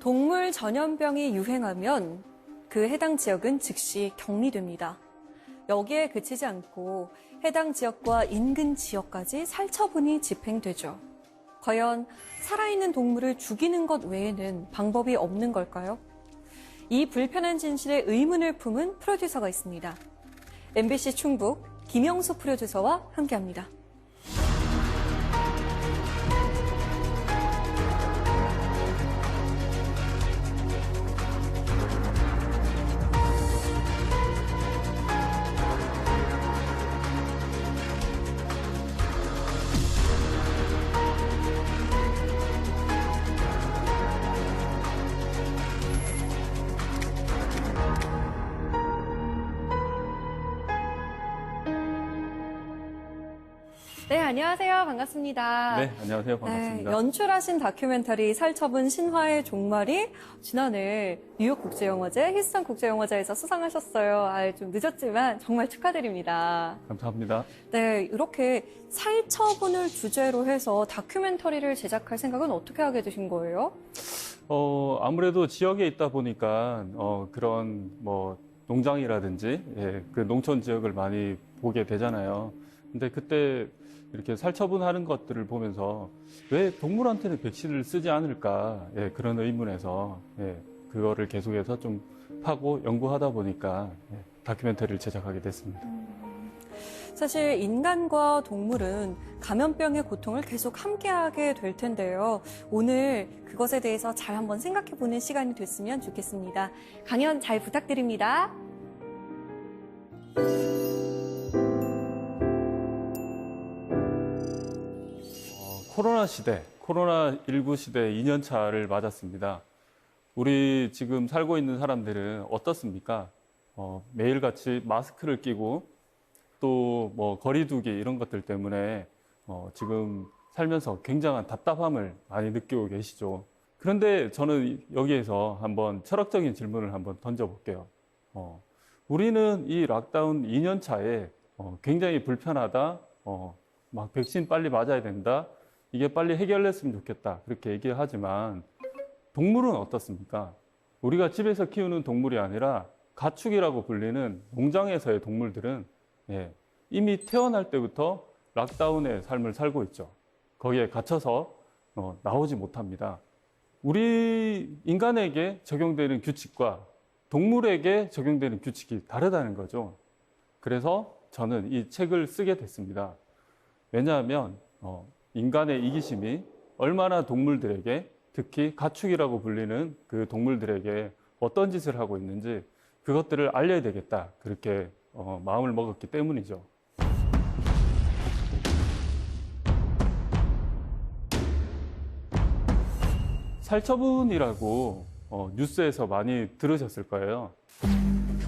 동물 전염병이 유행하면 그 해당 지역은 즉시 격리됩니다. 여기에 그치지 않고 해당 지역과 인근 지역까지 살처분이 집행되죠. 과연 살아있는 동물을 죽이는 것 외에는 방법이 없는 걸까요? 이 불편한 진실에 의문을 품은 프로듀서가 있습니다. MBC 충북 김영수 프로듀서와 함께합니다. 네, 안녕하세요. 반갑습니다. 네, 안녕하세요. 반갑습니다. 네, 연출하신 다큐멘터리 살처분 신화의 종말이 지난해 뉴욕국제영화제, 히스턴 국제영화제에서 수상하셨어요. 좀 늦었지만 정말 축하드립니다. 감사합니다. 네, 이렇게 살처분을 주제로 해서 다큐멘터리를 제작할 생각은 어떻게 하게 되신 거예요? 아무래도 지역에 있다 보니까 그런 농장이라든지 그 농촌 지역을 많이 보게 되잖아요. 근데 그때 이렇게 살처분하는 것들을 보면서 왜 동물한테는 백신을 쓰지 않을까 그런 의문에서 그거를 계속해서 좀 파고 연구하다 보니까 다큐멘터리를 제작하게 됐습니다. 사실 인간과 동물은 감염병의 고통을 계속 함께하게 될 텐데요. 오늘 그것에 대해서 잘 한번 생각해보는 시간이 됐으면 좋겠습니다. 강연 잘 부탁드립니다. 코로나 시대, 코로나19 시대 2년차를 맞았습니다. 우리 지금 살고 있는 사람들은 어떻습니까? 매일같이 마스크를 끼고 또 거리두기 이런 것들 때문에 지금 살면서 굉장한 답답함을 많이 느끼고 계시죠. 그런데 저는 여기에서 한번 철학적인 질문을 한번 던져볼게요. 우리는 이 락다운 2년 차에 굉장히 불편하다, 막 백신 빨리 맞아야 된다, 이게 빨리 해결됐으면 좋겠다 그렇게 얘기를 하지만 동물은 어떻습니까? 우리가 집에서 키우는 동물이 아니라 가축이라고 불리는 농장에서의 동물들은 이미 태어날 때부터 락다운의 삶을 살고 있죠. 거기에 갇혀서 나오지 못합니다. 우리 인간에게 적용되는 규칙과 동물에게 적용되는 규칙이 다르다는 거죠. 그래서 저는 이 책을 쓰게 됐습니다. 왜냐하면 인간의 이기심이 얼마나 동물들에게, 특히 가축이라고 불리는 그 동물들에게 어떤 짓을 하고 있는지 그것들을 알려야 되겠다, 그렇게 마음을 먹었기 때문이죠. 살처분이라고 뉴스에서 많이 들으셨을 거예요.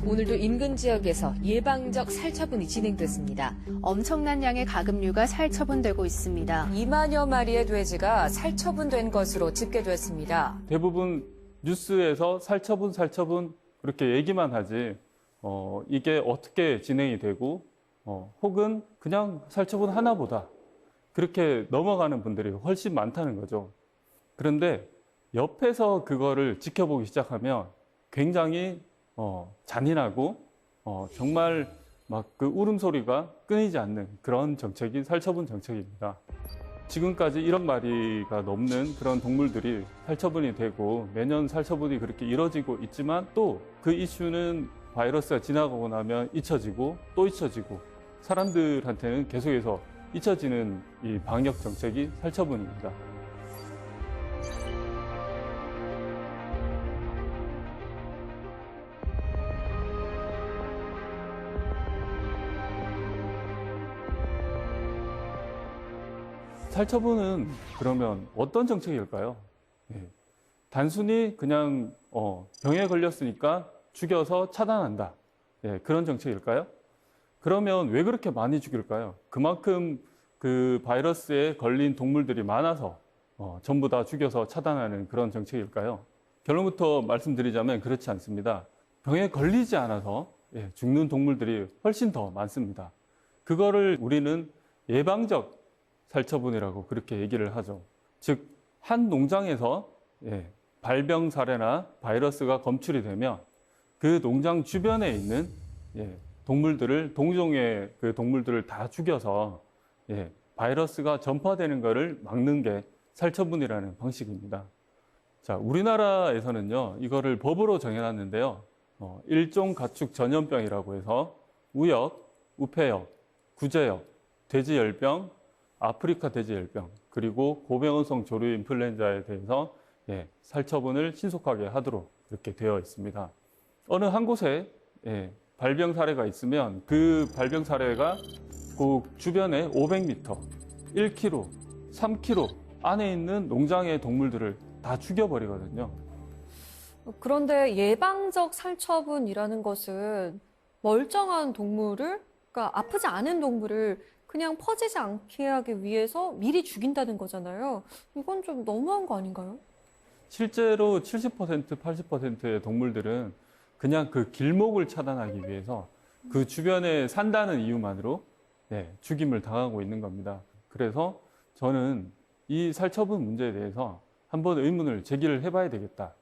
오늘도 인근 지역에서 예방적 살처분이 진행됐습니다. 엄청난 양의 가금류가 살처분되고 있습니다. 2만여 마리의 돼지가 살처분된 것으로 집계됐습니다. 대부분 뉴스에서 살처분 그렇게 얘기만 하지 이게 어떻게 진행이 되고 혹은 그냥 살처분 하나보다 그렇게 넘어가는 분들이 훨씬 많다는 거죠. 그런데 옆에서 그거를 지켜보기 시작하면 굉장히 잔인하고 정말 막 그 울음소리가 끊이지 않는 그런 정책이 살처분 정책입니다. 지금까지 1억 마리가 넘는 그런 동물들이 살처분이 되고 매년 살처분이 그렇게 이뤄지고 있지만 또 그 이슈는 바이러스가 지나가고 나면 잊혀지고 또 잊혀지고 사람들한테는 계속해서 잊혀지는 이 방역 정책이 살처분입니다. 살처분은 그러면 어떤 정책일까요? 단순히 그냥 병에 걸렸으니까 죽여서 차단한다, 그런 정책일까요? 그러면 왜 그렇게 많이 죽일까요? 그만큼 그 바이러스에 걸린 동물들이 많아서 전부 다 죽여서 차단하는 그런 정책일까요? 결론부터 말씀드리자면 그렇지 않습니다. 병에 걸리지 않아서 죽는 동물들이 훨씬 더 많습니다. 그거를 우리는 예방적 살처분이라고 그렇게 얘기를 하죠. 즉, 한 농장에서 발병 사례나 바이러스가 검출이 되면 그 농장 주변에 있는 동물들을, 동종의 그 동물들을 다 죽여서 바이러스가 전파되는 것을 막는 게 살처분이라는 방식입니다. 자, 우리나라에서는요, 이거를 법으로 정해놨는데요. 일종 가축 전염병이라고 해서 우역, 우패역, 구제역, 돼지열병, 아프리카 돼지열병, 그리고 고병원성 조류 인플루엔자에 대해서 살처분을 신속하게 하도록 이렇게 되어 있습니다. 어느 한 곳에 발병 사례가 있으면 그 발병 사례가 그 주변에 500m, 1km, 3km 안에 있는 농장의 동물들을 다 죽여버리거든요. 그런데 예방적 살처분이라는 것은 멀쩡한 동물을, 그러니까 아프지 않은 동물을 그냥 퍼지지 않게 하기 위해서 미리 죽인다는 거잖아요. 이건 좀 너무한 거 아닌가요? 실제로 70%, 80%의 동물들은 그냥 그 길목을 차단하기 위해서 그 주변에 산다는 이유만으로 죽임을 당하고 있는 겁니다. 그래서 저는 이 살처분 문제에 대해서 한번 의문을 제기를 해봐야 되겠다,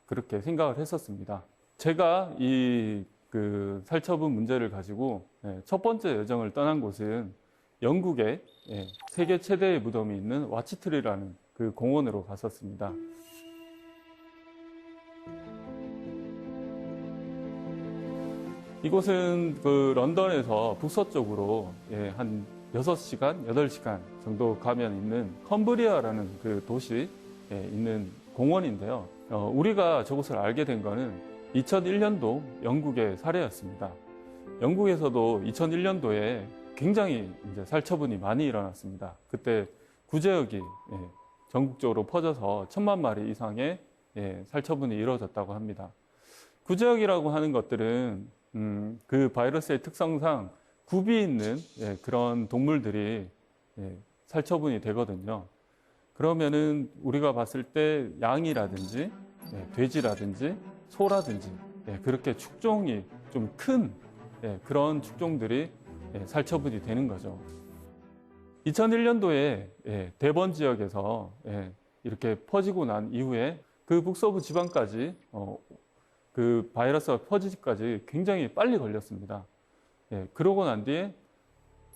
그렇게 생각을 했었습니다. 제가 이 그 살처분 문제를 가지고 첫 번째 여정을 떠난 곳은 영국의 세계 최대의 무덤이 있는 와치트리라는 그 공원으로 갔었습니다. 이곳은 그 런던에서 북서쪽으로 한 6시간, 8시간 정도 가면 있는 컴브리아라는 그 도시에 있는 공원인데요. 우리가 저곳을 알게 된 거는 2001년도 영국의 사례였습니다. 영국에서도 2001년도에 굉장히 이제 살처분이 많이 일어났습니다. 그때 구제역이 전국적으로 퍼져서 1000만 마리 이상의 살처분이 이루어졌다고 합니다. 구제역이라고 하는 것들은 그 바이러스의 특성상 굽이 있는 그런 동물들이 살처분이 되거든요. 그러면은 우리가 봤을 때 양이라든지 돼지라든지 소라든지 그렇게 축종이 좀 큰 그런 축종들이 살처분이 되는 거죠. 2001년도에 대번 지역에서 이렇게 퍼지고 난 이후에 그 북서부 지방까지 그 바이러스가 퍼지기까지 굉장히 빨리 걸렸습니다. 그러고 난 뒤에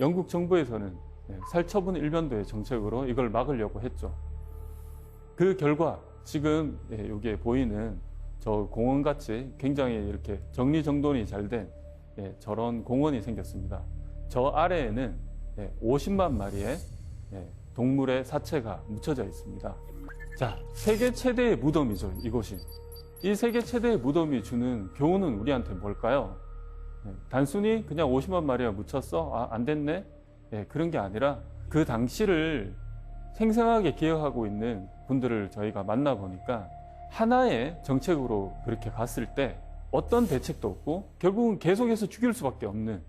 영국 정부에서는 살처분 일변도의 정책으로 이걸 막으려고 했죠. 그 결과 지금 여기에 보이는 저 공원같이 굉장히 이렇게 정리정돈이 잘 된 저런 공원이 생겼습니다. 저 아래에는 50만 마리의 동물의 사체가 묻혀져 있습니다. 자, 세계 최대의 무덤이죠, 이곳이. 이 세계 최대의 무덤이 주는 교훈은 우리한테 뭘까요? 단순히 그냥 50만 마리가 묻혔어? 안 됐네? 그런 게 아니라 그 당시를 생생하게 기억하고 있는 분들을 저희가 만나보니까 하나의 정책으로 그렇게 갔을 때 어떤 대책도 없고 결국은 계속해서 죽일 수밖에 없는,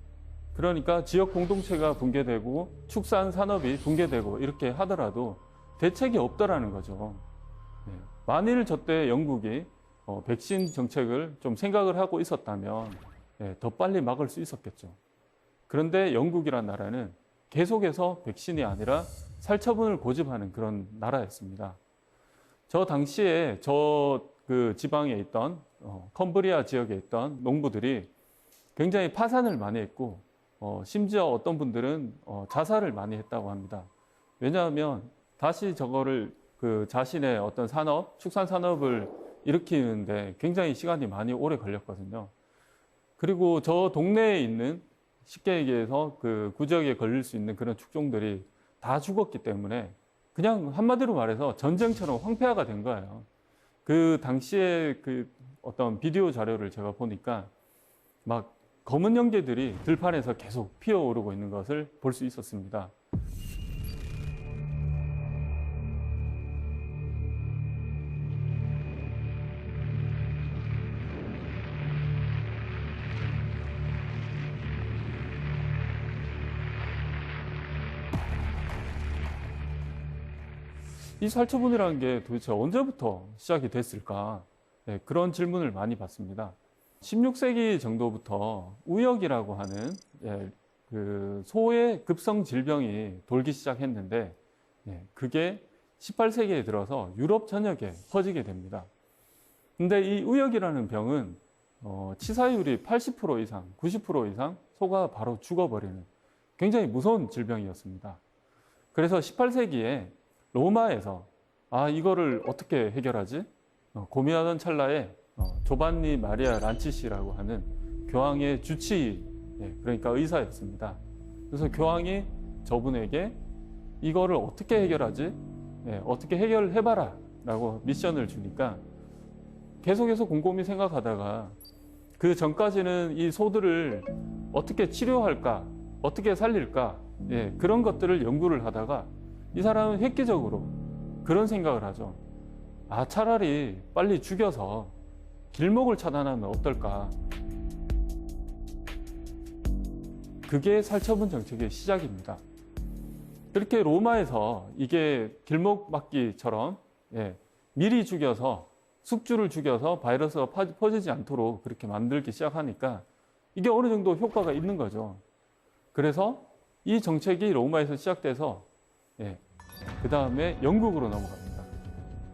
그러니까 지역 공동체가 붕괴되고 축산 산업이 붕괴되고 이렇게 하더라도 대책이 없더라는 거죠. 만일 저때 영국이 백신 정책을 좀 생각을 하고 있었다면 더 빨리 막을 수 있었겠죠. 그런데 영국이란 나라는 계속해서 백신이 아니라 살처분을 고집하는 그런 나라였습니다. 저 당시에 그 지방에 있던 컴브리아 지역에 있던 농부들이 굉장히 파산을 많이 했고 심지어 어떤 분들은 자살을 많이 했다고 합니다. 왜냐하면 다시 저거를 그 자신의 어떤 산업, 축산 산업을 일으키는데 굉장히 시간이 많이 오래 걸렸거든요. 그리고 저 동네에 있는, 쉽게 얘기해서 그 구지역에 걸릴 수 있는 그런 축종들이 다 죽었기 때문에 그냥 한마디로 말해서 전쟁처럼 황폐화가 된 거예요. 그 당시에 그 어떤 비디오 자료를 제가 보니까 막 검은 연기들이 들판에서 계속 피어오르고 있는 것을 볼 수 있었습니다. 이 살처분이라는 게 도대체 언제부터 시작이 됐을까? 그런 질문을 많이 받습니다. 16세기 정도부터 우역이라고 하는 그 소의 급성 질병이 돌기 시작했는데 그게 18세기에 들어서 유럽 전역에 퍼지게 됩니다. 근데 이 의역이라는 병은 치사율이 80% 이상, 90% 이상 소가 바로 죽어버리는 굉장히 무서운 질병이었습니다. 그래서 18세기에 로마에서 이거를 어떻게 해결하지? 고민하던 찰나에 조반니 마리아 란치시라고 하는 교황의 주치의, 그러니까 의사였습니다. 그래서 교황이 저분에게 이거를 어떻게 해결하지? 어떻게 해결해봐라 라고 미션을 주니까 계속해서 곰곰이 생각하다가 그 전까지는 이 소들을 어떻게 치료할까, 어떻게 살릴까, 그런 것들을 연구를 하다가 이 사람은 획기적으로 그런 생각을 하죠. 차라리 빨리 죽여서 길목을 차단하면 어떨까. 그게 살처분 정책의 시작입니다. 그렇게 로마에서 이게 길목 막기처럼 미리 죽여서 숙주를 죽여서 바이러스가 퍼지지 않도록 그렇게 만들기 시작하니까 이게 어느 정도 효과가 있는 거죠. 그래서 이 정책이 로마에서 시작돼서 그 다음에 영국으로 넘어갑니다.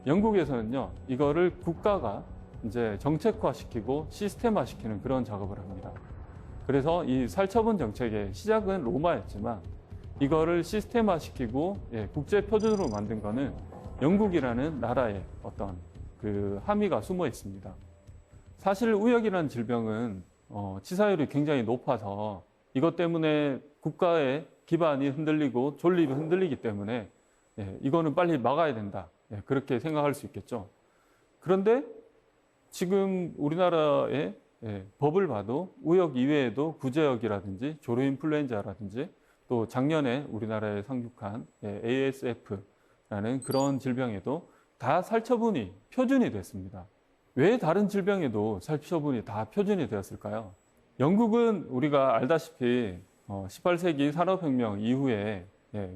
영국에서는요, 이거를 국가가 이제 정책화시키고 시스템화시키는 그런 작업을 합니다. 그래서 이 살처분 정책의 시작은 로마였지만 이거를 시스템화시키고 국제 표준으로 만든 거는 영국이라는 나라의 어떤 그 함의가 숨어 있습니다. 사실 우역이라는 질병은 치사율이 굉장히 높아서 이것 때문에 국가의 기반이 흔들리고 존립이 흔들리기 때문에 이거는 빨리 막아야 된다. 그렇게 생각할 수 있겠죠. 그런데 지금 우리나라의 법을 봐도 우역 이외에도 구제역이라든지 조류인플루엔자라든지 또 작년에 우리나라에 상륙한 ASF라는 그런 질병에도 다 살처분이 표준이 됐습니다. 왜 다른 질병에도 살처분이 다 표준이 되었을까요? 영국은 우리가 알다시피 18세기 산업혁명 이후에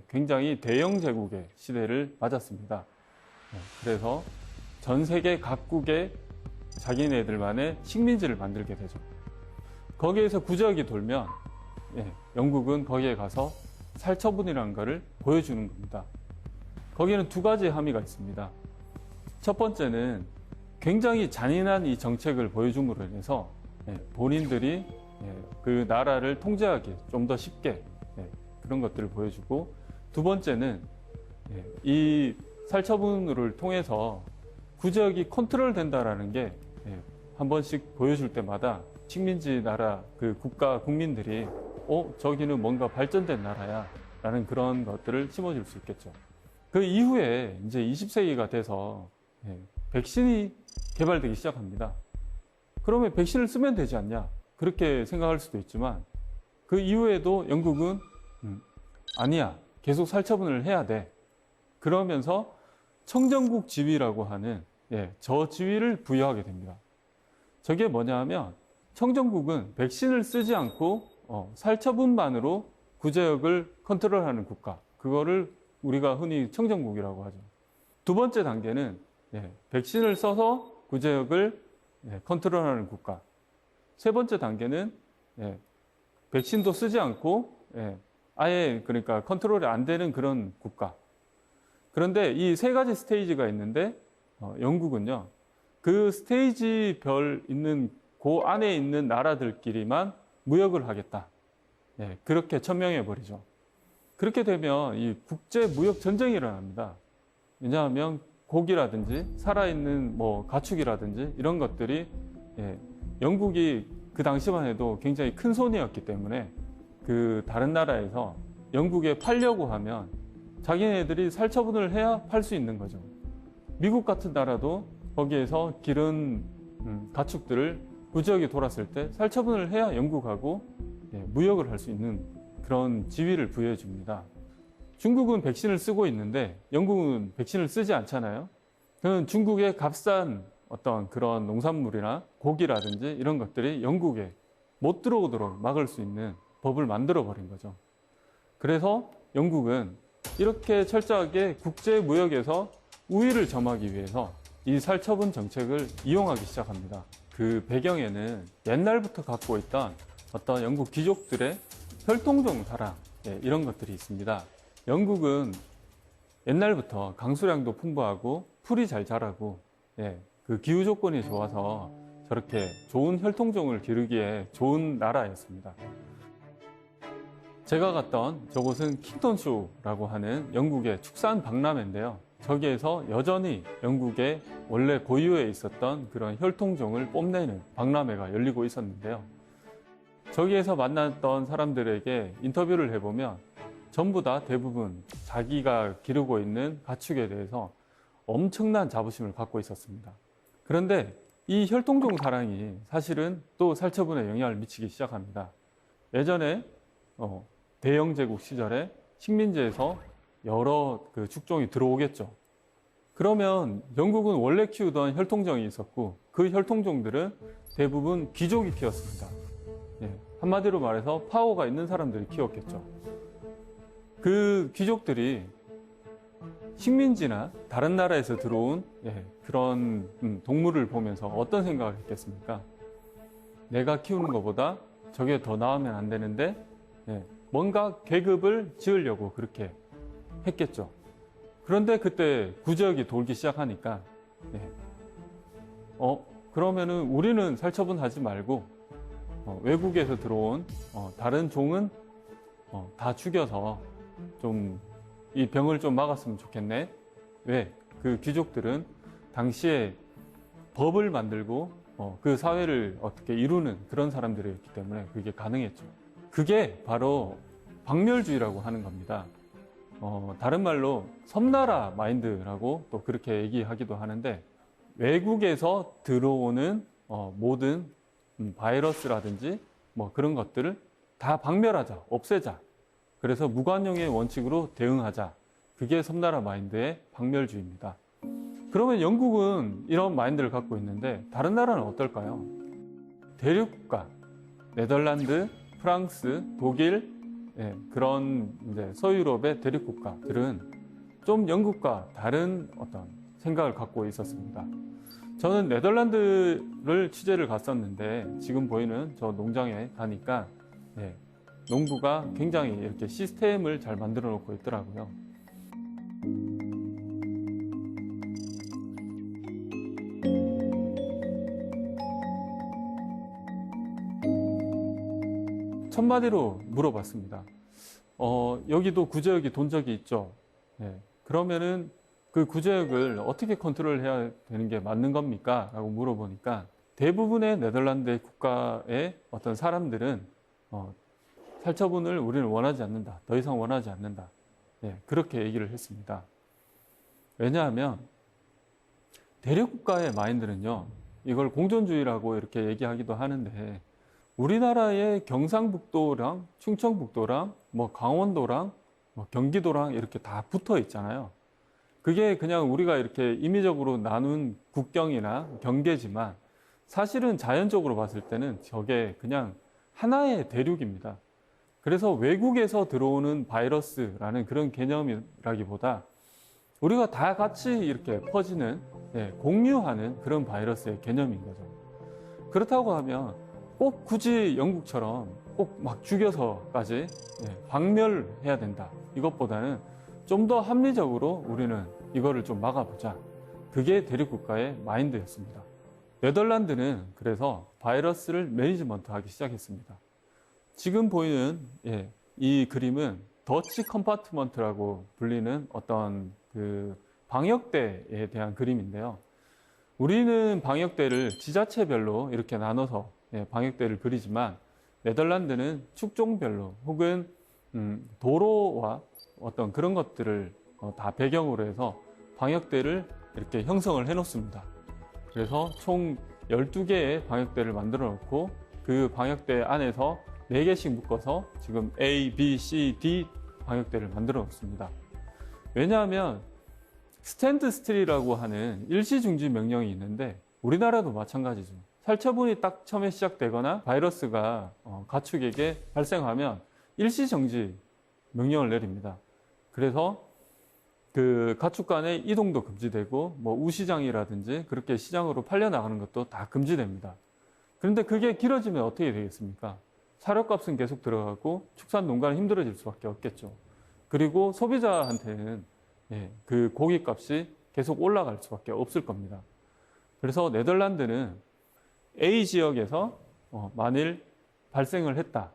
굉장히 대영 제국의 시대를 맞았습니다. 그래서 전 세계 각국의 자기네들만의 식민지를 만들게 되죠. 거기에서 구제역이 돌면 영국은 거기에 가서 살처분이라는 것을 보여주는 겁니다. 거기에는 두 가지 함의가 있습니다. 첫 번째는 굉장히 잔인한 이 정책을 보여줌으로 인해서 본인들이 그 나라를 통제하기 좀 더 쉽게 그런 것들을 보여주고, 두 번째는 이 살처분을 통해서 구제역이 컨트롤 된다라는 게 한 번씩 보여줄 때마다 식민지 나라 그 국가 국민들이 저기는 뭔가 발전된 나라야 라는 그런 것들을 심어줄 수 있겠죠. 그 이후에 이제 20세기가 돼서 백신이 개발되기 시작합니다. 그러면 백신을 쓰면 되지 않냐 그렇게 생각할 수도 있지만 그 이후에도 영국은 아니야, 계속 살처분을 해야 돼. 그러면서 청정국 지위라고 하는 저 지위를 부여하게 됩니다. 저게 뭐냐 하면 청정국은 백신을 쓰지 않고 살처분만으로 구제역을 컨트롤하는 국가, 그거를 우리가 흔히 청정국이라고 하죠. 두 번째 단계는 백신을 써서 구제역을 컨트롤하는 국가. 세 번째 단계는 백신도 쓰지 않고 아예 그러니까 컨트롤이 안 되는 그런 국가. 그런데 이 세 가지 스테이지가 있는데 영국은요, 그 스테이지별 있는 그 안에 있는 나라들끼리만 무역을 하겠다. 그렇게 천명해 버리죠. 그렇게 되면 이 국제 무역 전쟁이 일어납니다. 왜냐하면 고기라든지 살아있는 가축이라든지 이런 것들이 영국이 그 당시만 해도 굉장히 큰 손이었기 때문에 그 다른 나라에서 영국에 팔려고 하면 자기네들이 살처분을 해야 팔 수 있는 거죠. 미국 같은 나라도 거기에서 기른 가축들을 구제역에 돌았을 때 살처분을 해야 영국하고 무역을 할 수 있는 그런 지위를 부여해 줍니다. 중국은 백신을 쓰고 있는데 영국은 백신을 쓰지 않잖아요. 그는 중국의 값싼 어떤 그런 농산물이나 고기라든지 이런 것들이 영국에 못 들어오도록 막을 수 있는 법을 만들어 버린 거죠. 그래서 영국은 이렇게 철저하게 국제 무역에서 우위를 점하기 위해서 이 살처분 정책을 이용하기 시작합니다. 그 배경에는 옛날부터 갖고 있던 어떤 영국 귀족들의 혈통종 사랑 이런 것들이 있습니다. 영국은 옛날부터 강수량도 풍부하고 풀이 잘 자라고 그 기후 조건이 좋아서 저렇게 좋은 혈통종을 기르기에 좋은 나라였습니다. 제가 갔던 저곳은 킨턴쇼라고 하는 영국의 축산 박람회인데요. 저기에서 여전히 영국의 원래 고유에 있었던 그런 혈통종을 뽐내는 박람회가 열리고 있었는데요. 저기에서 만났던 사람들에게 인터뷰를 해보면 전부 다 대부분 자기가 기르고 있는 가축에 대해서 엄청난 자부심을 갖고 있었습니다. 그런데 이 혈통종 사랑이 사실은 또 살처분에 영향을 미치기 시작합니다. 예전에 대영 제국 시절에 식민지에서 여러 그 축종이 들어오겠죠. 그러면 영국은 원래 키우던 혈통종이 있었고 그 혈통종들은 대부분 귀족이 키웠습니다. 한마디로 말해서 파워가 있는 사람들이 키웠겠죠. 그 귀족들이 식민지나 다른 나라에서 들어온 그런 동물을 보면서 어떤 생각을 했겠습니까? 내가 키우는 것보다 저게 더 나으면 안 되는데 뭔가 계급을 지으려고 그렇게 했겠죠. 그런데 그때 구제역이 돌기 시작하니까 그러면은 우리는 살처분하지 말고 외국에서 들어온 다른 종은 다 죽여서 좀 이 병을 좀 막았으면 좋겠네. 왜? 그 귀족들은 당시에 법을 만들고 그 사회를 어떻게 이루는 그런 사람들이었기 때문에 그게 가능했죠. 그게 바로 박멸주의라고 하는 겁니다. 다른 말로 섬나라 마인드라고 또 그렇게 얘기하기도 하는데 외국에서 들어오는 모든 바이러스라든지 뭐 그런 것들을 다 박멸하자, 없애자. 그래서 무관용의 원칙으로 대응하자. 그게 섬나라 마인드의 박멸주의입니다. 그러면 영국은 이런 마인드를 갖고 있는데 다른 나라는 어떨까요? 대륙국가, 네덜란드, 프랑스, 독일 그런 이제 서유럽의 대륙국가들은 좀 영국과 다른 어떤 생각을 갖고 있었습니다. 저는 네덜란드를 취재를 갔었는데 지금 보이는 저 농장에 가니까 농부가 굉장히 이렇게 시스템을 잘 만들어 놓고 있더라고요. 첫마디로 물어봤습니다. 여기도 구제역이 돈 적이 있죠. 그러면은 그 구제역을 어떻게 컨트롤해야 되는 게 맞는 겁니까? 라고 물어보니까 대부분의 네덜란드 국가의 어떤 사람들은 살처분을 우리는 원하지 않는다. 더 이상 원하지 않는다. 그렇게 얘기를 했습니다. 왜냐하면 대륙국가의 마인드는요. 이걸 공존주의라고 이렇게 얘기하기도 하는데 우리나라의 경상북도랑 충청북도랑 뭐 강원도랑 뭐 경기도랑 이렇게 다 붙어 있잖아요. 그게 그냥 우리가 이렇게 임의적으로 나눈 국경이나 경계지만 사실은 자연적으로 봤을 때는 저게 그냥 하나의 대륙입니다. 그래서 외국에서 들어오는 바이러스라는 그런 개념이라기보다 우리가 다 같이 이렇게 퍼지는 공유하는 그런 바이러스의 개념인 거죠. 그렇다고 하면 꼭 굳이 영국처럼 꼭 막 죽여서까지 박멸해야 된다. 이것보다는 좀 더 합리적으로 우리는 이거를 좀 막아보자. 그게 대륙국가의 마인드였습니다. 네덜란드는 그래서 바이러스를 매니지먼트하기 시작했습니다. 지금 보이는 이 그림은 더치 컴파트먼트라고 불리는 어떤 그 방역대에 대한 그림인데요. 우리는 방역대를 지자체별로 이렇게 나눠서 방역대를 그리지만 네덜란드는 축종별로 혹은 도로와 어떤 그런 것들을 다 배경으로 해서 방역대를 이렇게 형성을 해 놓습니다. 그래서 총 12개의 방역대를 만들어 놓고 그 방역대 안에서 4개씩 묶어서 지금 A, B, C, D 방역대를 만들어 놓습니다. 왜냐하면 스탠드 스틸이라고 하는 일시중지 명령이 있는데 우리나라도 마찬가지죠. 살처분이 딱 처음에 시작되거나 바이러스가 가축에게 발생하면 일시정지 명령을 내립니다. 그래서 그 가축 간의 이동도 금지되고 뭐 우시장이라든지 그렇게 시장으로 팔려나가는 것도 다 금지됩니다. 그런데 그게 길어지면 어떻게 되겠습니까? 사료값은 계속 들어가고 축산 농가는 힘들어질 수밖에 없겠죠. 그리고 소비자한테는 그 고기값이 계속 올라갈 수밖에 없을 겁니다. 그래서 네덜란드는 A 지역에서 만일 발생을 했다.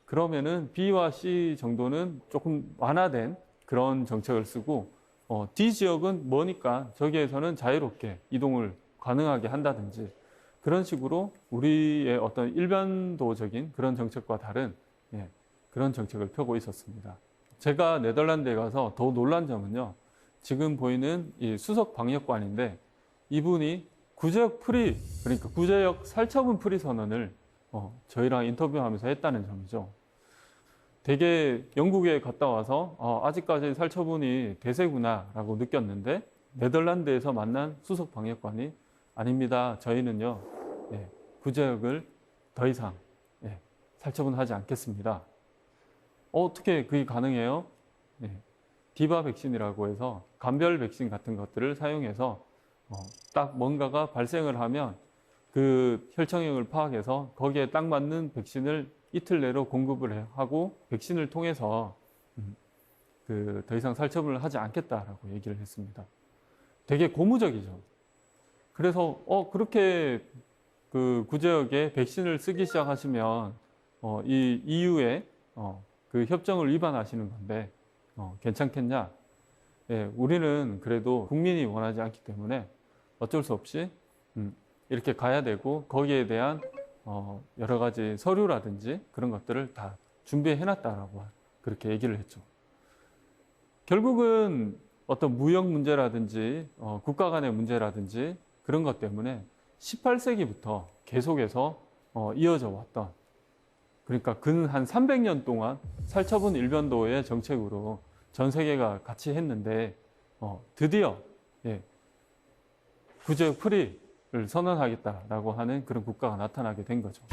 그러면은 B와 C 정도는 조금 완화된 그런 정책을 쓰고 D 지역은 머니까 저기에서는 자유롭게 이동을 가능하게 한다든지 그런 식으로 우리의 어떤 일반도적인 그런 정책과 다른 그런 정책을 펴고 있었습니다. 제가 네덜란드에 가서 더 놀란 점은요. 지금 보이는 이 수석 방역관인데 이분이 구제역 프리, 그러니까 구제역 살처분 프리 선언을 저희랑 인터뷰하면서 했다는 점이죠. 되게 영국에 갔다 와서 아직까지 살처분이 대세구나라고 느꼈는데 네덜란드에서 만난 수석 방역관이 아닙니다. 저희는요 구제역을 더 이상 살처분하지 않겠습니다. 어떻게 그게 가능해요? 디바 백신이라고 해서 감별 백신 같은 것들을 사용해서 딱 뭔가가 발생을 하면 그 혈청형을 파악해서 거기에 딱 맞는 백신을 이틀 내로 공급을 하고 백신을 통해서 더 이상 살처분을 하지 않겠다라고 얘기를 했습니다. 되게 고무적이죠. 그래서 그렇게 그 구제역에 백신을 쓰기 시작하시면 이 EU의 그 협정을 위반하시는 건데 괜찮겠냐? 우리는 그래도 국민이 원하지 않기 때문에 어쩔 수 없이 이렇게 가야 되고 거기에 대한 여러 가지 서류라든지 그런 것들을 다 준비해놨다라고 그렇게 얘기를 했죠. 결국은 어떤 무역 문제라든지 국가 간의 문제라든지 그런 것 때문에 18세기부터 계속해서 이어져 왔던 그러니까 근 한 300년 동안 살처분 일변도의 정책으로 전 세계가 같이 했는데 드디어 구제역 프리를 선언하겠다라고 하는 그런 국가가 나타나게 된 거죠.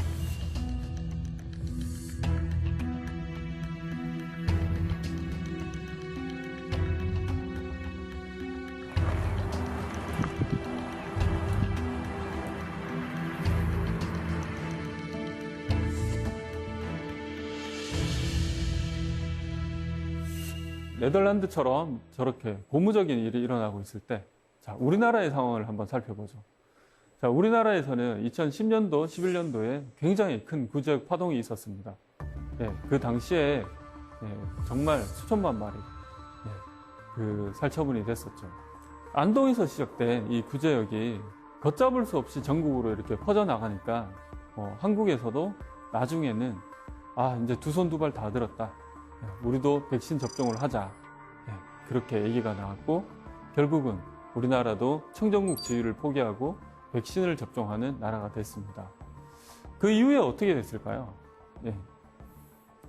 네덜란드처럼 저렇게 고무적인 일이 일어나고 있을 때, 자, 우리나라의 상황을 한번 살펴보죠. 자, 우리나라에서는 2010년도, 11년도에 굉장히 큰 구제역 파동이 있었습니다. 그 당시에 정말 수천만 마리 그 살처분이 됐었죠. 안동에서 시작된 이 구제역이 걷잡을 수 없이 전국으로 이렇게 퍼져나가니까 한국에서도 나중에는 이제 두 손 두 발 다 들었다. 우리도 백신 접종을 하자. 그렇게 얘기가 나왔고 결국은 우리나라도 청정국 지위를 포기하고 백신을 접종하는 나라가 됐습니다. 그 이후에 어떻게 됐을까요?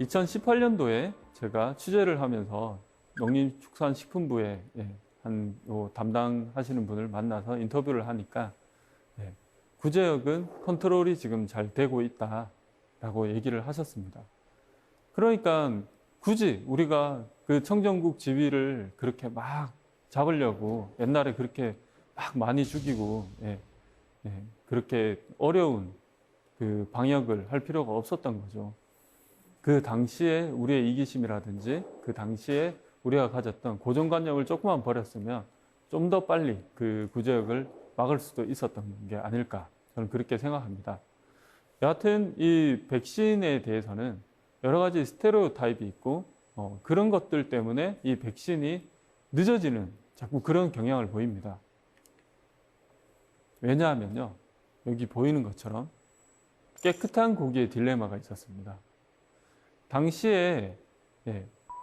2018년도에 제가 취재를 하면서 농림축산식품부에 담당하시는 분을 만나서 인터뷰를 하니까 구제역은 컨트롤이 지금 잘 되고 있다라고 얘기를 하셨습니다. 그러니까 굳이 우리가 그 청정국 지위를 그렇게 막 잡으려고 옛날에 그렇게 막 많이 죽이고 그렇게 어려운 그 방역을 할 필요가 없었던 거죠. 그 당시에 우리의 이기심이라든지 그 당시에 우리가 가졌던 고정관념을 조금만 버렸으면 좀 더 빨리 그 구제역을 막을 수도 있었던 게 아닐까 저는 그렇게 생각합니다. 여하튼 이 백신에 대해서는 여러 가지 스테레오타입이 있고 그런 것들 때문에 이 백신이 늦어지는 자꾸 그런 경향을 보입니다. 왜냐하면요. 여기 보이는 것처럼 깨끗한 고기의 딜레마가 있었습니다. 당시에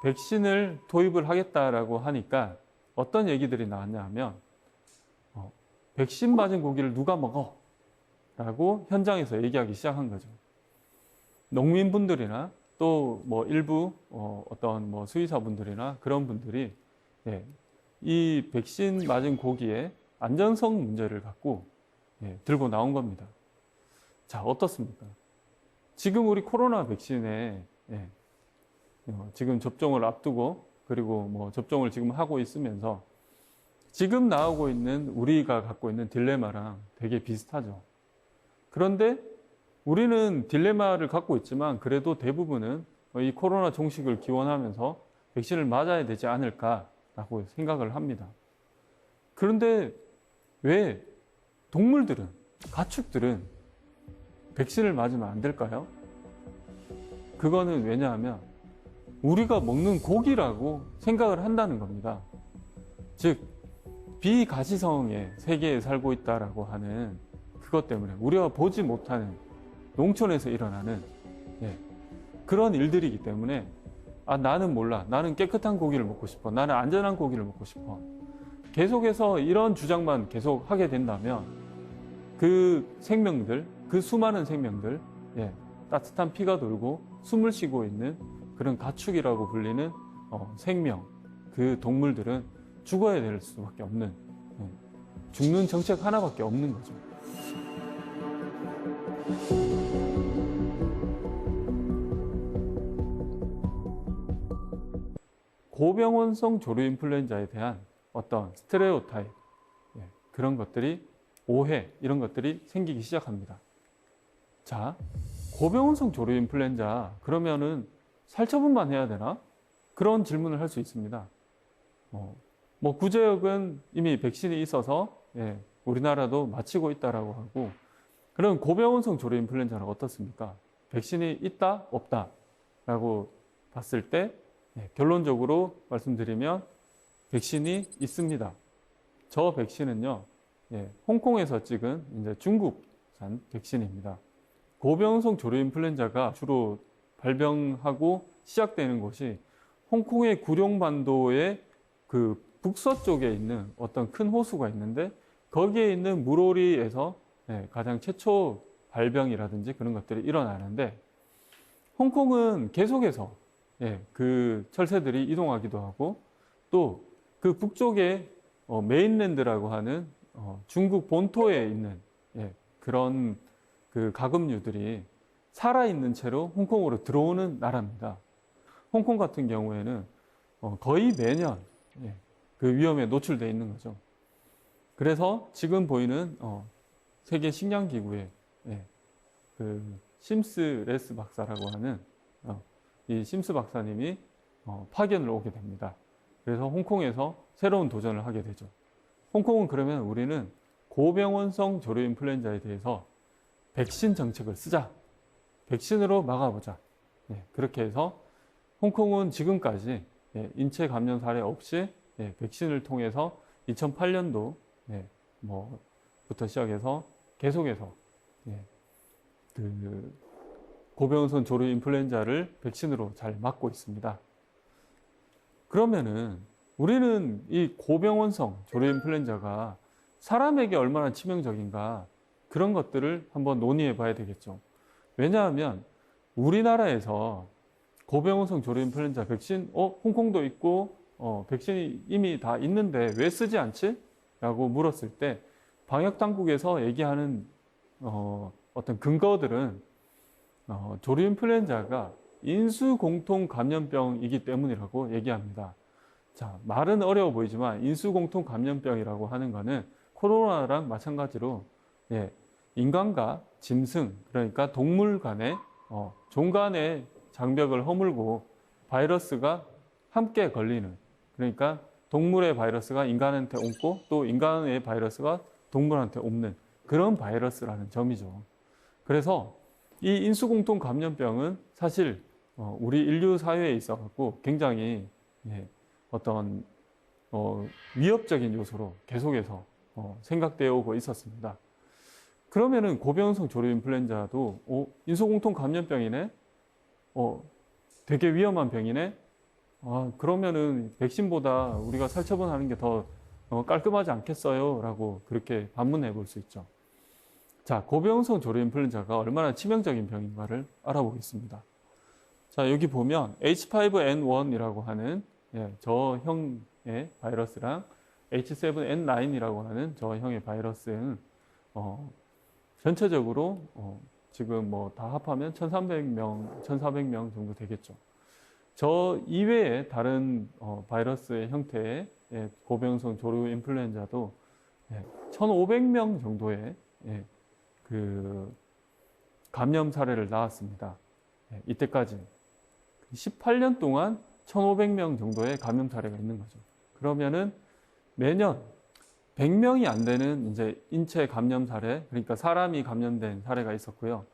백신을 도입을 하겠다라고 하니까 어떤 얘기들이 나왔냐 하면 백신 맞은 고기를 누가 먹어? 라고 현장에서 얘기하기 시작한 거죠. 농민분들이나 또 뭐 일부 어떤 뭐 수의사분들이나 그런 분들이 이 백신 맞은 고기의 안전성 문제를 갖고 들고 나온 겁니다. 자, 어떻습니까? 지금 우리 코로나 백신에 지금 접종을 앞두고 그리고 뭐 접종을 지금 하고 있으면서 지금 나오고 있는 우리가 갖고 있는 딜레마랑 되게 비슷하죠. 그런데 우리는 딜레마를 갖고 있지만 그래도 대부분은 이 코로나 종식을 기원하면서 백신을 맞아야 되지 않을까라고 생각을 합니다. 그런데 왜 동물들은, 가축들은 백신을 맞으면 안 될까요? 그거는 왜냐하면 우리가 먹는 고기라고 생각을 한다는 겁니다. 즉, 비가시성의 세계에 살고 있다라고 하는 그것 때문에 우리가 보지 못하는 농촌에서 일어나는 그런 일들이기 때문에 나는 몰라. 나는 깨끗한 고기를 먹고 싶어. 나는 안전한 고기를 먹고 싶어. 계속해서 이런 주장만 계속 하게 된다면 그 생명들, 그 수많은 생명들, 따뜻한 피가 돌고 숨을 쉬고 있는 그런 가축이라고 불리는 생명, 그 동물들은 죽어야 될 수밖에 없는, 죽는 정책 하나밖에 없는 거죠. 고병원성 조류인플루엔자에 대한 어떤 스테레오타입, 그런 것들이, 오해, 이런 것들이 생기기 시작합니다. 자, 고병원성 조류인플루엔자, 그러면은 살처분만 해야 되나? 그런 질문을 할 수 있습니다. 구제역은 이미 백신이 있어서 우리나라도 마치고 있다라고 하고, 그럼 고병원성 조류인플루엔자는 어떻습니까? 백신이 있다, 없다 라고 봤을 때 결론적으로 말씀드리면 백신이 있습니다. 저 백신은요, 홍콩에서 찍은 이제 중국산 백신입니다. 고병원성 조류인플루엔자가 주로 발병하고 시작되는 곳이 홍콩의 구룡반도의 그 북서쪽에 있는 어떤 큰 호수가 있는데 거기에 있는 물오리에서 가장 최초 발병이라든지 그런 것들이 일어나는데, 홍콩은 계속해서 그 철새들이 이동하기도 하고, 또 그 북쪽에 메인랜드라고 하는 중국 본토에 있는 그런 그 가금류들이 살아있는 채로 홍콩으로 들어오는 나라입니다. 홍콩 같은 경우에는 거의 매년 그 위험에 노출되어 있는 거죠. 그래서 지금 보이는 세계 식량기구의 그 심스 레스 박사라고 하는 이 심스 박사님이 파견을 오게 됩니다. 그래서 홍콩에서 새로운 도전을 하게 되죠. 홍콩은 그러면 우리는 고병원성 조류인플루엔자에 대해서 백신 정책을 쓰자. 백신으로 막아보자. 그렇게 해서 홍콩은 지금까지 인체 감염 사례 없이 백신을 통해서 2008년도 부터 시작해서 계속해서 그 고병원성 조류인플루엔자를 백신으로 잘 막고 있습니다. 그러면은 우리는 이 고병원성 조류인플루엔자가 사람에게 얼마나 치명적인가, 그런 것들을 한번 논의해 봐야 되겠죠. 왜냐하면 우리나라에서 고병원성 조류인플루엔자 백신, 홍콩도 있고 백신이 이미 다 있는데 왜 쓰지 않지? 라고 물었을 때 방역당국에서 얘기하는 어떤 근거들은 조류인플루엔자가 인수공통 감염병이기 때문이라고 얘기합니다. 자, 말은 어려워 보이지만 인수공통 감염병이라고 하는 거는 코로나랑 마찬가지로 인간과 짐승, 그러니까 동물 간의 종간의 장벽을 허물고 바이러스가 함께 걸리는, 그러니까 동물의 바이러스가 인간한테 옮고 또 인간의 바이러스가 동물한테 옮는 그런 바이러스라는 점이죠. 그래서 이 인수공통 감염병은 사실 우리 인류 사회에 있어서 굉장히 어떤 위협적인 요소로 계속해서 생각되어 오고 있었습니다. 그러면은 고병원성 조류인플루엔자도 인수공통 감염병이네, 되게 위험한 병이네. 그러면은 백신보다 우리가 살처분하는 게 더 깔끔하지 않겠어요? 라고 그렇게 반문해 볼 수 있죠. 자, 고병원성 조류인플루엔자가 얼마나 치명적인 병인가를 알아보겠습니다. 자, 여기 보면 H5N1이라고 하는 저 형의 바이러스랑 H7N9이라고 하는 저 형의 바이러스는 전체적으로 지금 다 합하면 1,300명, 1,400명 정도 되겠죠. 저 이외에 다른 바이러스의 형태의 고병원성 조류인플루엔자도 1,500명 정도의 그 감염 사례를 낳았습니다. 이때까지 18년 동안 1,500명 정도의 감염 사례가 있는 거죠. 그러면은 매년 100명이 안 되는 이제 인체 감염 사례, 그러니까 사람이 감염된 사례가 있었고요.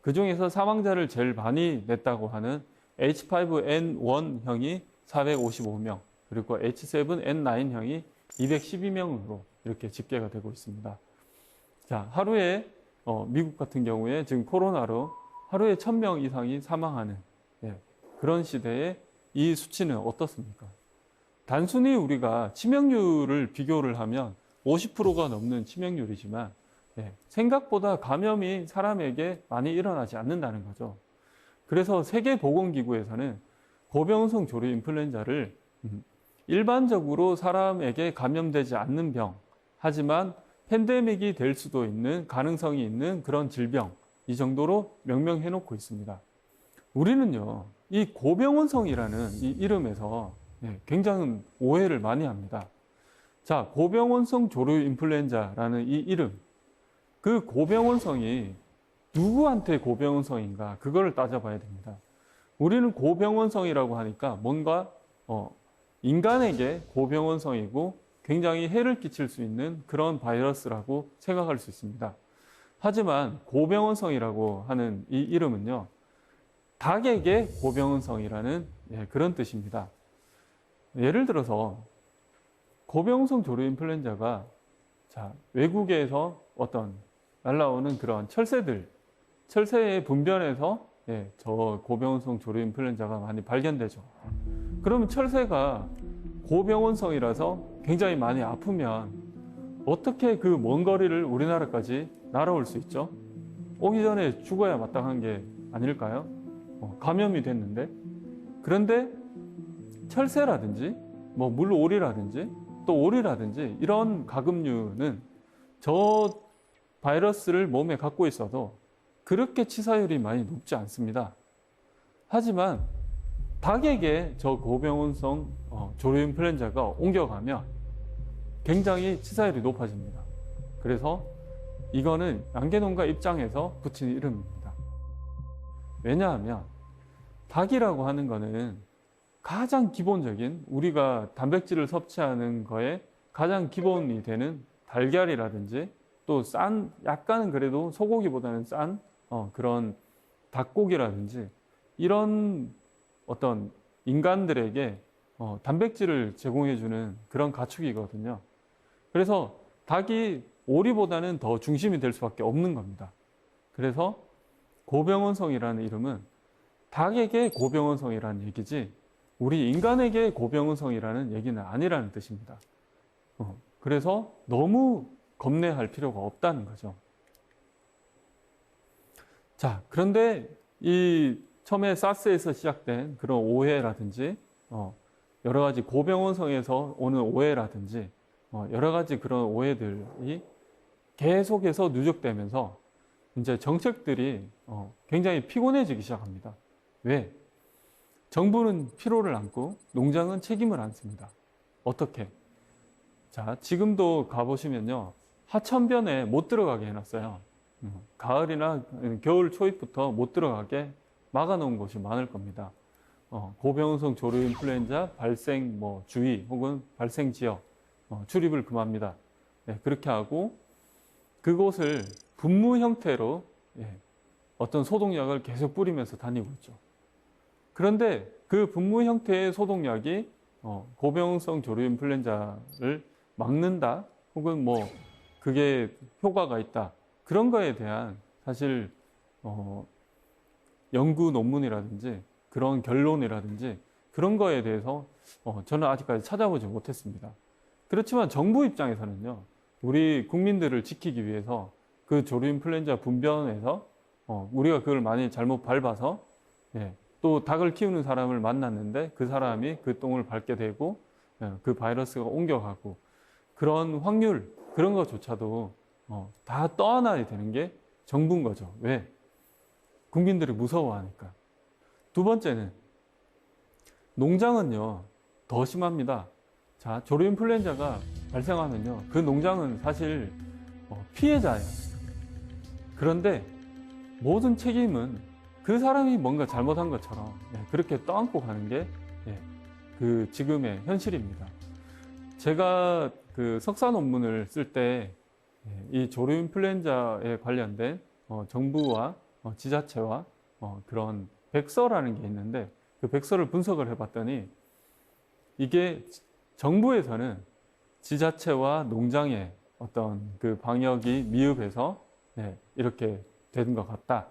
그 중에서 사망자를 제일 많이 냈다고 하는 H5N1형이 455명, 그리고 H7N9형이 212명으로 이렇게 집계가 되고 있습니다. 자, 하루에 미국 같은 경우에 지금 코로나로 하루에 1000명 이상이 사망하는 그런 시대에 이 수치는 어떻습니까? 단순히 우리가 치명률을 비교를 하면 50%가 넘는 치명률이지만 생각보다 감염이 사람에게 많이 일어나지 않는다는 거죠. 그래서 세계보건기구에서는 고병원성 조류 인플루엔자를 일반적으로 사람에게 감염되지 않는 병, 하지만 팬데믹이 될 수도 있는 가능성이 있는 그런 질병, 이 정도로 명명해 놓고 있습니다. 우리는요, 이 고병원성이라는 이 이름에서 굉장히 오해를 많이 합니다. 자, 고병원성 조류 인플루엔자라는 이 이름, 그 고병원성이 누구한테 고병원성인가, 그거를 따져봐야 됩니다. 우리는 고병원성이라고 하니까 뭔가 인간에게 고병원성이고 굉장히 해를 끼칠 수 있는 그런 바이러스라고 생각할 수 있습니다. 하지만 고병원성이라고 하는 이 이름은요, 닭에게 고병원성이라는 그런 뜻입니다. 예를 들어서 고병원성 조류 인플루엔자가 외국에서 어떤 날라오는 그런 철새의 분변에서 저 고병원성 조류 인플루엔자가 많이 발견되죠. 그러면 철새가 고병원성이라서 굉장히 많이 아프면 어떻게 그 먼 거리를 우리나라까지 날아올 수 있죠? 오기 전에 죽어야 마땅한 게 아닐까요? 감염이 됐는데. 그런데 철새라든지 뭐 물오리라든지 또 오리라든지 이런 가금류는 저 바이러스를 몸에 갖고 있어도 그렇게 치사율이 많이 높지 않습니다. 하지만 닭에게 저 고병원성 조류 인플루엔자가 옮겨가면 굉장히 치사율이 높아집니다. 그래서 이거는 양계농가 입장에서 붙인 이름입니다. 왜냐하면 닭이라고 하는 거는 가장 기본적인 우리가 단백질을 섭취하는 거에 가장 기본이 되는 달걀이라든지 또 약간은 그래도 소고기보다는 싼 그런 닭고기라든지 이런 어떤 인간들에게 단백질을 제공해주는 그런 가축이거든요. 그래서 닭이 오리보다는 더 중심이 될 수밖에 없는 겁니다. 그래서 고병원성이라는 이름은 닭에게 고병원성이라는 얘기지 우리 인간에게 고병원성이라는 얘기는 아니라는 뜻입니다. 그래서 너무 겁내할 필요가 없다는 거죠. 자, 그런데 이 처음에 사스에서 시작된 그런 오해라든지 여러 가지 고병원성에서 오는 오해라든지 여러 가지 그런 오해들이 계속해서 누적되면서 이제 정책들이 굉장히 피곤해지기 시작합니다. 왜? 정부는 피로를 안고 농장은 책임을 안 습니다. 어떻게? 자, 지금도 가보시면요. 하천변에 못 들어가게 해놨어요. 가을이나 겨울 초입부터 못 들어가게 막아놓은 곳이 많을 겁니다. 고병원성 조류 인플루엔자 발생 주의 혹은 발생 지역 출입을 금합니다. 그렇게 하고 그곳을 분무 형태로 어떤 소독약을 계속 뿌리면서 다니고 있죠. 그런데 그 분무 형태의 소독약이 고병원성 조류 인플루엔자를 막는다 혹은 그게 효과가 있다 그런 거에 대한 사실 연구 논문이라든지 그런 결론이라든지 그런 거에 대해서 저는 아직까지 찾아보지 못했습니다. 그렇지만 정부 입장에서는요, 우리 국민들을 지키기 위해서 그 조류 인플루엔자 분변에서 우리가 그걸 많이 잘못 밟아서 또 닭을 키우는 사람을 만났는데 그 사람이 그 똥을 밟게 되고 그 바이러스가 옮겨가고 그런 확률 그런 것조차도 다 떠안아야 되는 게 정부인 거죠. 왜? 국민들이 무서워하니까. 두 번째는 농장은요 더 심합니다. 자, 조류 인플루엔자가 발생하면요 그 농장은 사실 피해자예요. 그런데 모든 책임은 그 사람이 뭔가 잘못한 것처럼 그렇게 떠안고 가는 게 그 지금의 현실입니다. 제가 그 석사 논문을 쓸 때 이 조류 인플루엔자에 관련된 정부와 지자체와 그런 백서라는 게 있는데 그 백서를 분석을 해봤더니 이게 정부에서는 지자체와 농장의 어떤 그 방역이 미흡해서 이렇게 된 것 같다.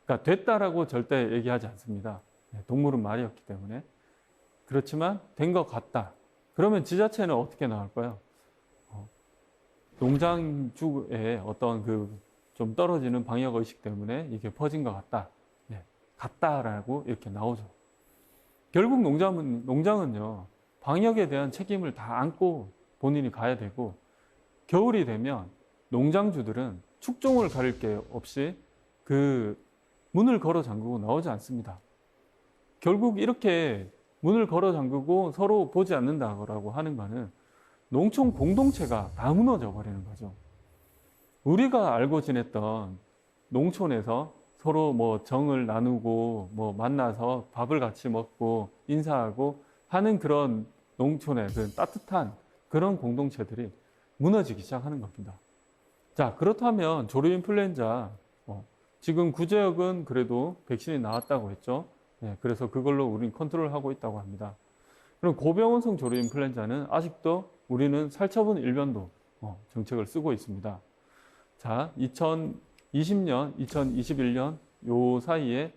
그러니까 됐다라고 절대 얘기하지 않습니다. 동물은 말이었기 때문에. 그렇지만 된 것 같다. 그러면 지자체는 어떻게 나올까요? 농장주의 어떤 그 좀 떨어지는 방역 의식 때문에 이게 퍼진 것 같다. 같다라고 이렇게 나오죠. 결국 농장은요, 방역에 대한 책임을 다 안고 본인이 가야 되고, 겨울이 되면 농장주들은 축종을 가릴 게 없이 그 문을 걸어 잠그고 나오지 않습니다. 결국 이렇게 문을 걸어 잠그고 서로 보지 않는다고 하는 거는 농촌 공동체가 다 무너져 버리는 거죠. 우리가 알고 지냈던 농촌에서 서로 뭐 정을 나누고 뭐 만나서 밥을 같이 먹고 인사하고 하는 그런 농촌의 그 따뜻한 그런 공동체들이 무너지기 시작하는 겁니다. 자, 그렇다면 조류 인플루엔자 지금 구제역은 그래도 백신이 나왔다고 했죠. 그래서 그걸로 우리는 컨트롤하고 있다고 합니다. 그럼 고병원성 조류 인플루엔자는 아직도 우리는 살처분 일변도 정책을 쓰고 있습니다. 자, 2020년, 2021년 요 사이에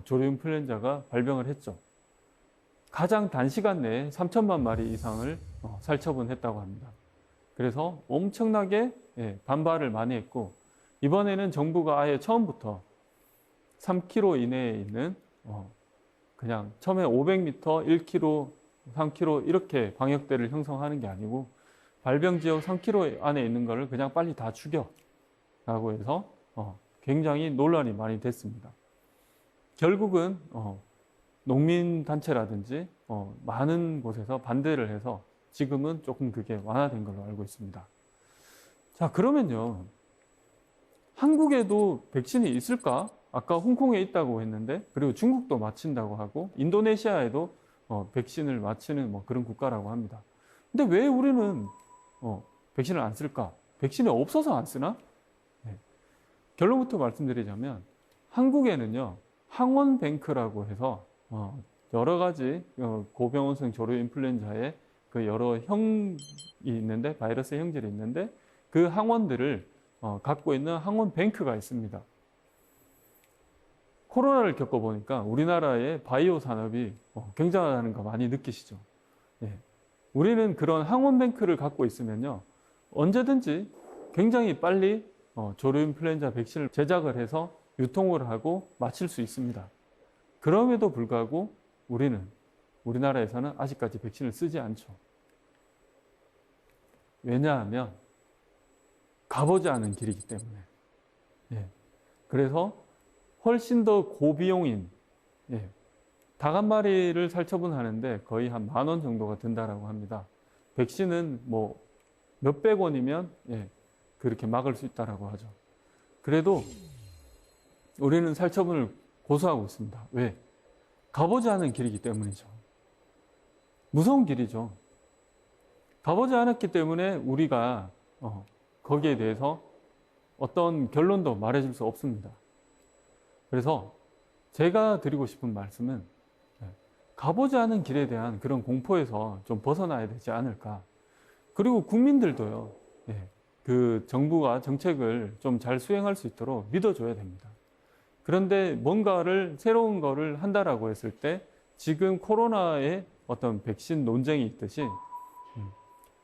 조류 인플루엔자가 발병을 했죠. 가장 단시간 내에 3천만 마리 이상을 살처분했다고 합니다. 그래서 엄청나게 반발을 많이 했고, 이번에는 정부가 아예 처음부터 3km 이내에 있는 그냥 처음에 500m, 1km, 3km 이렇게 방역대를 형성하는 게 아니고 발병 지역 3km 안에 있는 거를 그냥 빨리 다 죽여 라고 해서 굉장히 논란이 많이 됐습니다. 결국은 농민단체라든지 많은 곳에서 반대를 해서 지금은 조금 그게 완화된 걸로 알고 있습니다. 자, 그러면요, 한국에도 백신이 있을까? 아까 홍콩에 있다고 했는데, 그리고 중국도 맞힌다고 하고 인도네시아에도 백신을 맞히는 뭐 그런 국가라고 합니다. 근데 왜 우리는 백신을 안 쓸까? 백신이 없어서 안 쓰나? 결론부터 말씀드리자면 한국에는요, 항원뱅크라고 해서 여러 가지 고병원성 조류 인플루엔자의 그 여러 형이 있는데, 바이러스 형질이 있는데 그 항원들을 갖고 있는 항원뱅크가 있습니다. 코로나를 겪어보니까 우리나라의 바이오 산업이 굉장하다는 거 많이 느끼시죠? 우리는 그런 항원뱅크를 갖고 있으면요, 언제든지 굉장히 빨리 조류 인플루엔자 백신을 제작을 해서 유통을 하고 맞힐 수 있습니다. 그럼에도 불구하고 우리나라에서는 아직까지 백신을 쓰지 않죠. 왜냐하면 가보지 않은 길이기 때문에. 그래서 훨씬 더 고비용인 닭 한 마리를 살처분하는데 거의 한 10,000원 정도가 든다라고 합니다. 백신은 뭐 몇백 원이면 그렇게 막을 수 있다라고 하죠. 그래도 우리는 살처분을 고수하고 있습니다. 왜? 가보지 않은 길이기 때문이죠. 무서운 길이죠. 가보지 않았기 때문에 우리가 거기에 대해서 어떤 결론도 말해줄 수 없습니다. 그래서 제가 드리고 싶은 말씀은 가보지 않은 길에 대한 그런 공포에서 좀 벗어나야 되지 않을까. 그리고 국민들도요, 그 정부가 정책을 좀 잘 수행할 수 있도록 믿어줘야 됩니다. 그런데 뭔가를 새로운 거를 한다라고 했을 때 지금 코로나의 어떤 백신 논쟁이 있듯이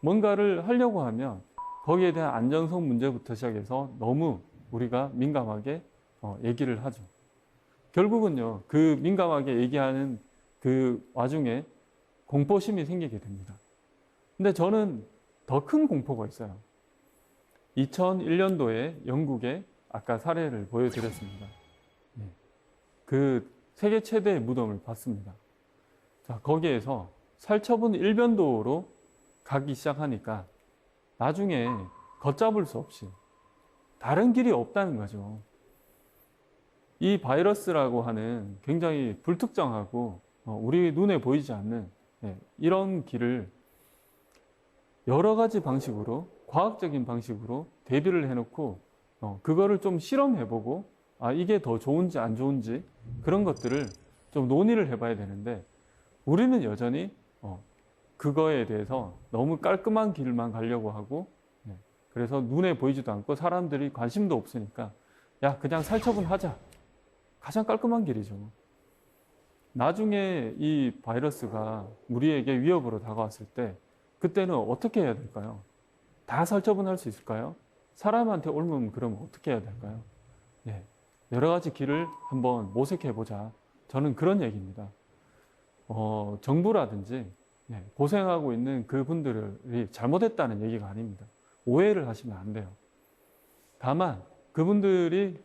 뭔가를 하려고 하면 거기에 대한 안전성 문제부터 시작해서 너무 우리가 민감하게 얘기를 하죠. 결국은요, 그 민감하게 얘기하는 그 와중에 공포심이 생기게 됩니다. 근데 저는 더 큰 공포가 있어요. 2001년도에 영국의 아까 사례를 보여드렸습니다. 그 세계 최대의 무덤을 봤습니다. 자, 거기에서 살처분 일변도로 가기 시작하니까 나중에 걷잡을 수 없이 다른 길이 없다는 거죠. 이 바이러스라고 하는 굉장히 불특정하고 우리 눈에 보이지 않는 이런 길을 여러 가지 방식으로, 과학적인 방식으로 대비를 해놓고 그거를 좀 실험해보고 이게 더 좋은지 안 좋은지 그런 것들을 좀 논의를 해봐야 되는데 우리는 여전히 그거에 대해서 너무 깔끔한 길만 가려고 하고 그래서 눈에 보이지도 않고 사람들이 관심도 없으니까 야 그냥 살처분하자. 가장 깔끔한 길이죠. 나중에 이 바이러스가 우리에게 위협으로 다가왔을 때 그때는 어떻게 해야 될까요? 다 살처분할 수 있을까요? 사람한테 옮으면 그러면 어떻게 해야 될까요? 여러 가지 길을 한번 모색해보자. 저는 그런 얘기입니다. 정부라든지 고생하고 있는 그분들이 잘못했다는 얘기가 아닙니다. 오해를 하시면 안 돼요. 다만 그분들이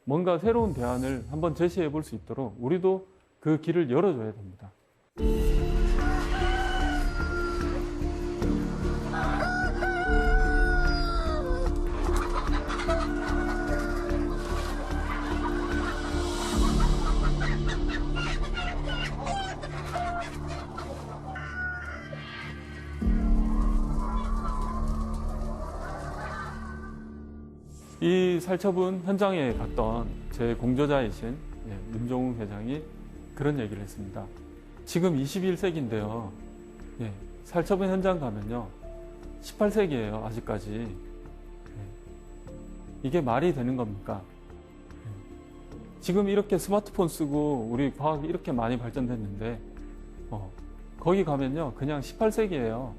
뭔가 새로운 대안을 한번 제시해 볼 수 있도록 우리도 그 길을 열어줘야 됩니다. 이 살처분 현장에 갔던 제 공저자이신 문종웅 회장이 그런 얘기를 했습니다. 지금 21세기인데요. 살처분 현장 가면요. 18세기예요, 아직까지. 이게 말이 되는 겁니까? 지금 이렇게 스마트폰 쓰고 우리 과학이 이렇게 많이 발전됐는데 거기 가면요. 그냥 18세기예요.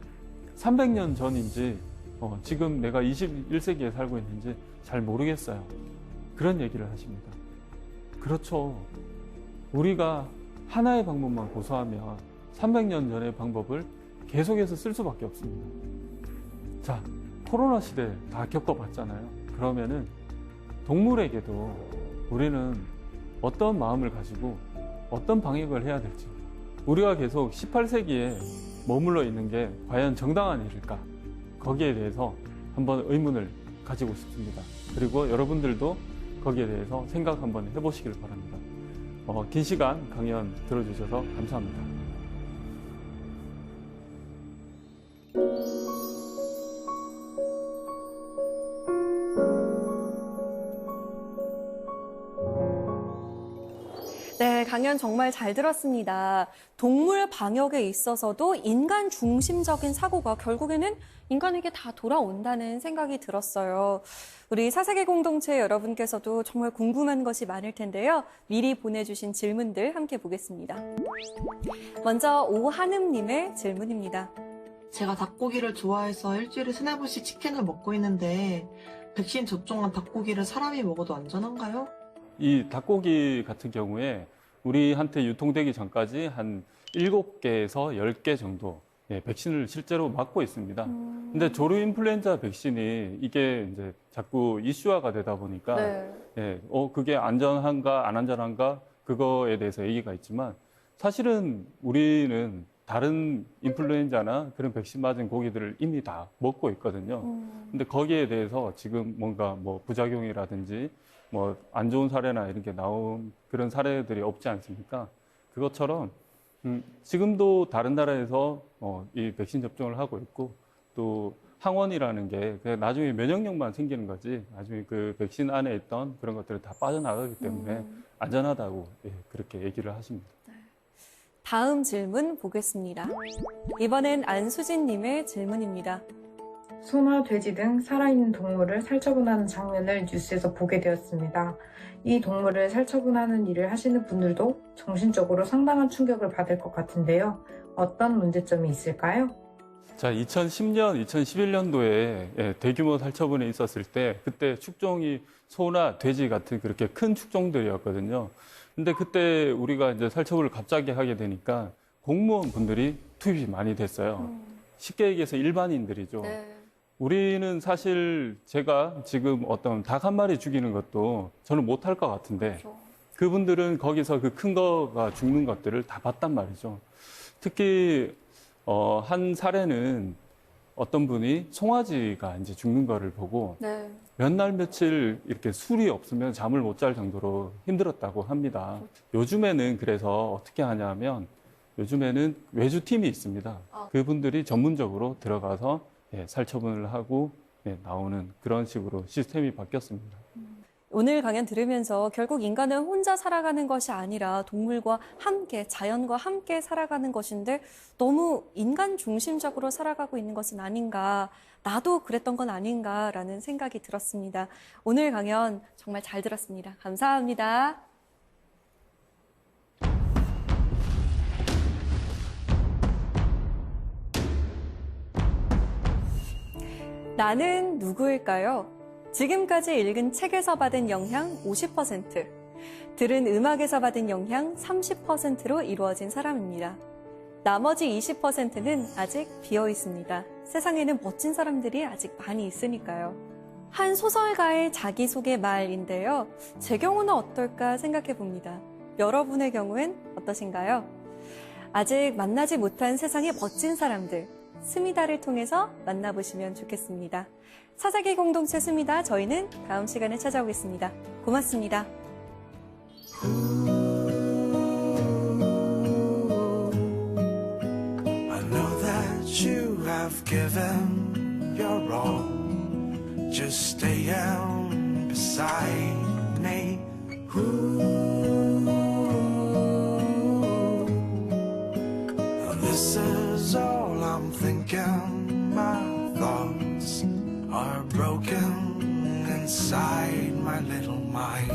300년 전인지 지금 내가 21세기에 살고 있는지 잘 모르겠어요. 그런 얘기를 하십니다. 그렇죠. 우리가 하나의 방법만 고수하면 300년 전의 방법을 계속해서 쓸 수밖에 없습니다. 자, 코로나 시대 다 겪어봤잖아요. 그러면은 동물에게도 우리는 어떤 마음을 가지고 어떤 방역을 해야 될지 우리가 계속 18세기에 머물러 있는 게 과연 정당한 일일까? 거기에 대해서 한번 의문을 가지고 싶습니다. 그리고 여러분들도 거기에 대해서 생각 한번 해보시길 바랍니다. 긴 시간 강연 들어주셔서 감사합니다. 네, 강연 정말 잘 들었습니다. 동물 방역에 있어서도 인간 중심적인 사고가 결국에는 인간에게 다 돌아온다는 생각이 들었어요. 우리 사세계 공동체 여러분께서도 정말 궁금한 것이 많을 텐데요. 미리 보내주신 질문들 함께 보겠습니다. 먼저 오한음님의 질문입니다. 제가 닭고기를 좋아해서 일주일에 3-4번씩 치킨을 먹고 있는데 백신 접종한 닭고기를 사람이 먹어도 안전한가요? 이 닭고기 같은 경우에 우리한테 유통되기 전까지 한 7개에서 10개 정도 백신을 실제로 맞고 있습니다. 근데 조류 인플루엔자 백신이 이게 이제 자꾸 이슈화가 되다 보니까 그게 안전한가 안 안전한가 그거에 대해서 얘기가 있지만 사실은 우리는 다른 인플루엔자나 그런 백신 맞은 고기들을 이미 다 먹고 있거든요. 근데 거기에 대해서 지금 뭔가 뭐 부작용이라든지 뭐 안 좋은 사례나 이런 게 나온 그런 사례들이 없지 않습니까? 그것처럼 지금도 다른 나라에서 이 백신 접종을 하고 있고 또 항원이라는 게 나중에 면역력만 생기는 거지 나중에 그 백신 안에 있던 그런 것들이 다 빠져나가기 때문에 안전하다고 그렇게 얘기를 하십니다. 다음 질문 보겠습니다. 이번엔 안수진님의 질문입니다. 소나 돼지 등 살아있는 동물을 살처분하는 장면을 뉴스에서 보게 되었습니다. 이 동물을 살처분하는 일을 하시는 분들도 정신적으로 상당한 충격을 받을 것 같은데요. 어떤 문제점이 있을까요? 자, 2010년, 2011년도에 대규모 살처분이 있었을 때 그때 축종이 소나 돼지 같은 그렇게 큰 축종들이었거든요. 근데 그때 우리가 이제 살처분을 갑자기 하게 되니까 공무원 분들이 투입이 많이 됐어요. 쉽게 얘기해서 일반인들이죠. 우리는 사실 제가 지금 어떤 닭 한 마리 죽이는 것도 저는 못할 것 같은데 그분들은 거기서 그 큰 거가 죽는 것들을 다 봤단 말이죠. 특히 한 사례는 어떤 분이 송아지가 이제 죽는 거를 보고 몇 날 며칠 이렇게 술이 없으면 잠을 못 잘 정도로 힘들었다고 합니다. 요즘에는 그래서 어떻게 하냐면 요즘에는 외주팀이 있습니다. 그분들이 전문적으로 들어가서 살처분을 하고 나오는 그런 식으로 시스템이 바뀌었습니다. 오늘 강연 들으면서 결국 인간은 혼자 살아가는 것이 아니라 동물과 함께, 자연과 함께 살아가는 것인데 너무 인간 중심적으로 살아가고 있는 것은 아닌가, 나도 그랬던 건 아닌가라는 생각이 들었습니다. 오늘 강연 정말 잘 들었습니다. 감사합니다. 나는 누구일까요? 지금까지 읽은 책에서 받은 영향 50%, 들은 음악에서 받은 영향 30%로 이루어진 사람입니다. 나머지 20%는 아직 비어 있습니다. 세상에는 멋진 사람들이 아직 많이 있으니까요. 한 소설가의 자기소개 말인데요. 제 경우는 어떨까 생각해 봅니다. 여러분의 경우엔 어떠신가요? 아직 만나지 못한 세상의 멋진 사람들, 스미다를 통해서 만나보시면 좋겠습니다. 사사기 공동체 스미다, 저희는 다음 시간에 찾아오겠습니다. 고맙습니다. I know that you have given your all. Just staying beside me. This is all I'm thinking. My thoughts are broken inside my little mind.